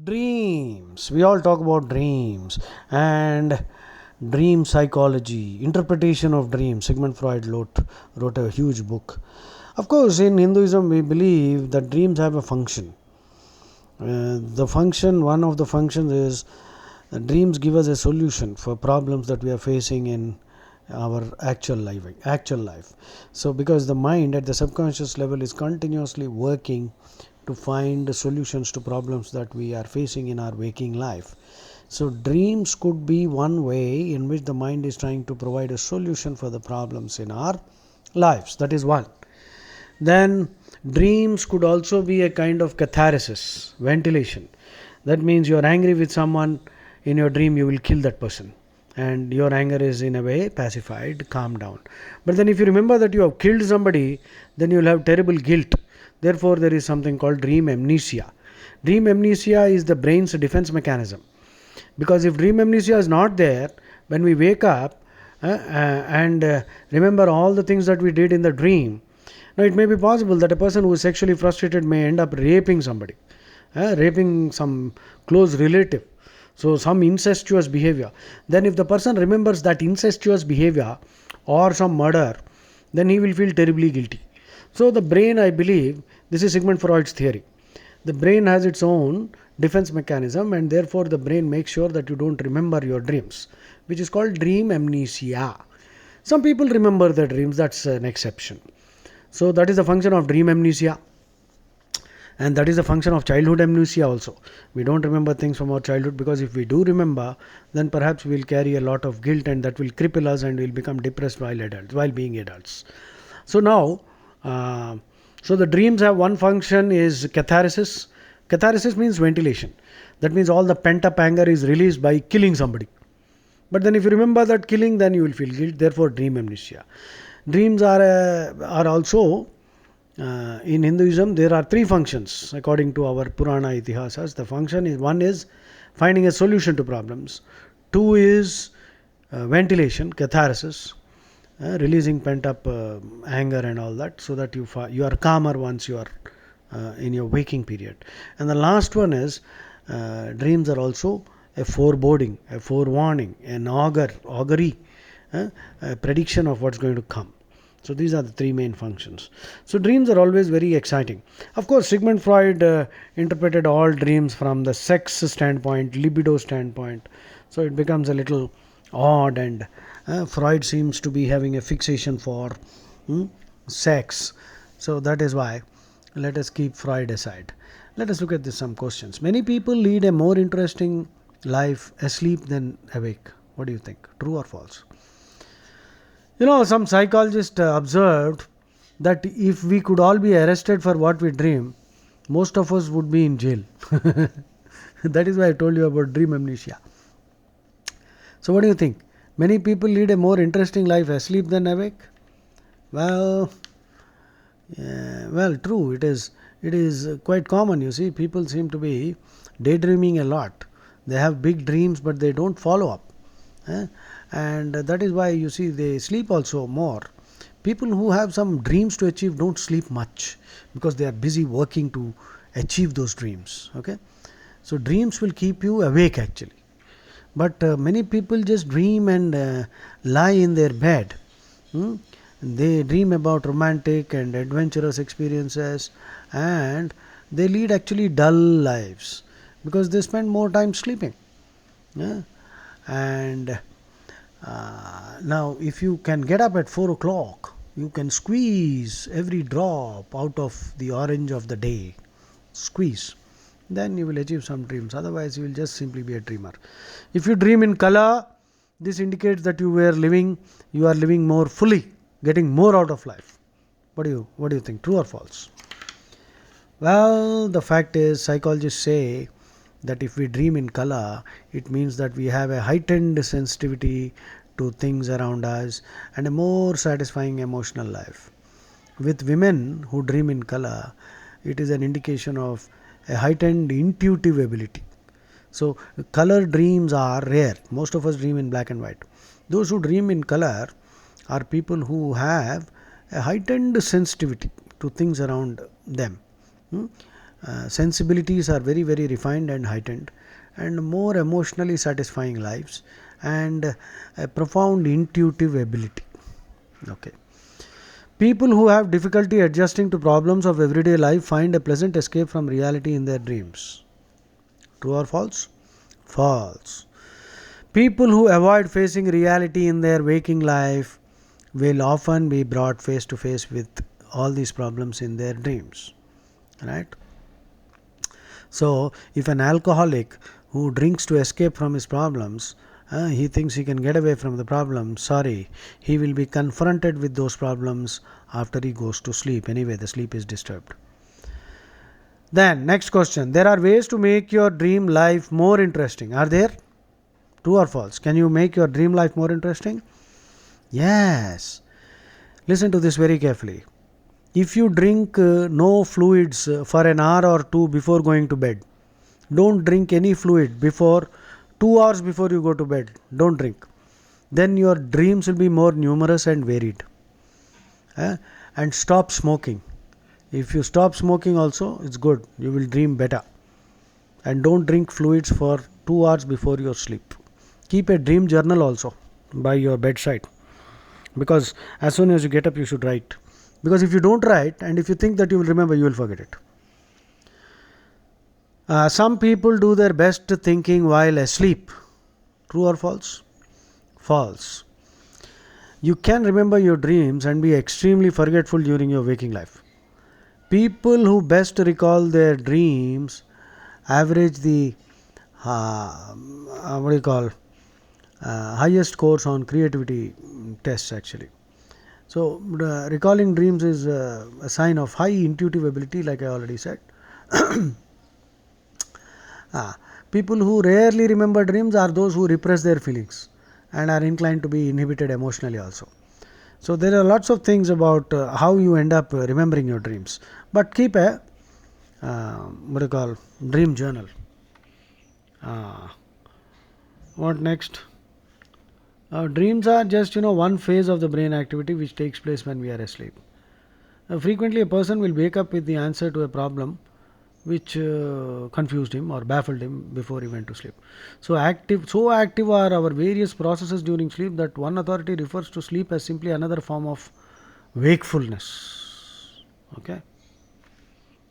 Dreams. We all talk about dreams and dream psychology, interpretation of dreams. Sigmund Freud wrote a huge book. Of course, in Hinduism, we believe that dreams have a function. One of the functions is dreams give us a solution for problems that we are facing in our actual life. So because the mind at the subconscious level is continuously working to find solutions to problems that we are facing in our waking life, so dreams could be one way in which the mind is trying to provide a solution for the problems in our lives. That is one. Then dreams could also be a kind of catharsis, ventilation. That means you are angry with someone, in your dream you will kill that person, and your anger is in a way pacified, calmed down. But then if you remember that you have killed somebody, then you will have terrible guilt. Therefore there is something called dream amnesia. Dream amnesia is the brain's defense mechanism, because if dream amnesia is not there, when we wake up and remember all the things that we did in the dream, now it may be possible that a person who is sexually frustrated may end up raping somebody, raping some close relative, so some incestuous behavior. Then if the person remembers that incestuous behavior or some murder, then he will feel terribly guilty. So the brain, I believe, this is Sigmund Freud's theory, the brain has its own defense mechanism, and therefore the brain makes sure that you don't remember your dreams, which is called dream amnesia. Some people remember their dreams, that's an exception. So that is the function of dream amnesia, and that is the function of childhood amnesia also. We don't remember things from our childhood, because if we do remember, then perhaps we'll carry a lot of guilt, and that will cripple us, and we'll become depressed while being adults. So now, so the dreams have one function is catharsis. Catharsis means ventilation. That means all the pent up anger is released by killing somebody. But then if you remember that killing, then you will feel guilt. Therefore dream amnesia. Dreams are also, in Hinduism there are three functions according to our Purana Itihasas. The function is, one is finding a solution to problems, two is ventilation, catharsis, releasing pent up anger and all that, so that you are calmer once you are in your waking period. And the last one is, dreams are also a foreboding, a forewarning, an augury, a prediction of what's going to come. So these are the three main functions. So dreams are always very exciting. Of course, Sigmund Freud interpreted all dreams from the sex standpoint, libido standpoint. So it becomes a little odd, and Freud seems to be having a fixation for sex. So that is why let us keep Freud aside. Let us look at this some questions. Many people lead a more interesting life asleep than awake. What do you think? True or false? Some psychologists observed that if we could all be arrested for what we dream, most of us would be in jail. That is why I told you about dream amnesia. So what do you think? Many people lead a more interesting life asleep than awake? Well, true. It is quite common. You see, people seem to be daydreaming a lot. They have big dreams, but they don't follow up. And that is why you see they sleep also more. People who have some dreams to achieve don't sleep much, because they are busy working to achieve those dreams. Okay, so dreams will keep you awake actually, but many people just dream and lie in their bed. They dream about romantic and adventurous experiences, and they lead actually dull lives, because they spend more time sleeping. Yeah? And now if you can get up at 4 o'clock, you can squeeze every drop out of the orange of the day. Squeeze. Then you will achieve some dreams. Otherwise you will just simply be a dreamer. If you dream in color, this indicates that you are living more fully, getting more out of life. What do you think? True or false? Well, the fact is, psychologists say that if we dream in color, it means that we have a heightened sensitivity to things around us and a more satisfying emotional life. With women who dream in color, it is an indication of a heightened intuitive ability. So color dreams are rare. Most of us dream in black and white. Those who dream in color are people who have a heightened sensitivity to things around them. sensibilities are very, very refined and heightened, and more emotionally satisfying lives, and a profound intuitive ability. Okay. People who have difficulty adjusting to problems of everyday life find a pleasant escape from reality in their dreams. True or false? False. People who avoid facing reality in their waking life will often be brought face to face with all these problems in their dreams. Right? So, if an alcoholic who drinks to escape from his problems, he thinks he can get away from the problem. Sorry, he will be confronted with those problems after he goes to sleep. Anyway, the sleep is disturbed. Then, next question. There are ways to make your dream life more interesting. Are there? True or false? Can you make your dream life more interesting? Yes. Listen to this very carefully. If you drink no fluids for an hour or two before going to bed, don't drink any fluid before 2 hours before you go to bed. Don't drink. Then your dreams will be more numerous and varied. And stop smoking. If you stop smoking also, it's good. You will dream better. And don't drink fluids for 2 hours before your sleep. Keep a dream journal also by your bedside, because as soon as you get up you should write, because if you don't write and if you think that you will remember, you will forget it. Some people do their best thinking while asleep. True or false? False. You can remember your dreams and be extremely forgetful during your waking life. People who best recall their dreams average the highest scores on creativity tests actually. So recalling dreams is a sign of high intuitive ability, like I already said. People who rarely remember dreams are those who repress their feelings and are inclined to be inhibited emotionally also. So there are lots of things about how you end up remembering your dreams, but keep a dream journal. What next? Dreams are just one phase of the brain activity which takes place when we are asleep. Frequently a person will wake up with the answer to a problem which confused him or baffled him before he went to sleep. So active are our various processes during sleep that one authority refers to sleep as simply another form of wakefulness. Okay.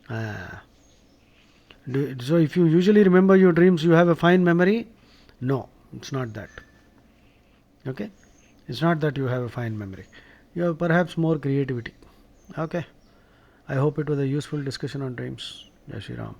So if you usually remember your dreams, you have a fine memory? No, it's not that. Okay, it's not that you have a fine memory. You have perhaps more creativity. Okay, I hope it was a useful discussion on dreams. Jai Shri Ram.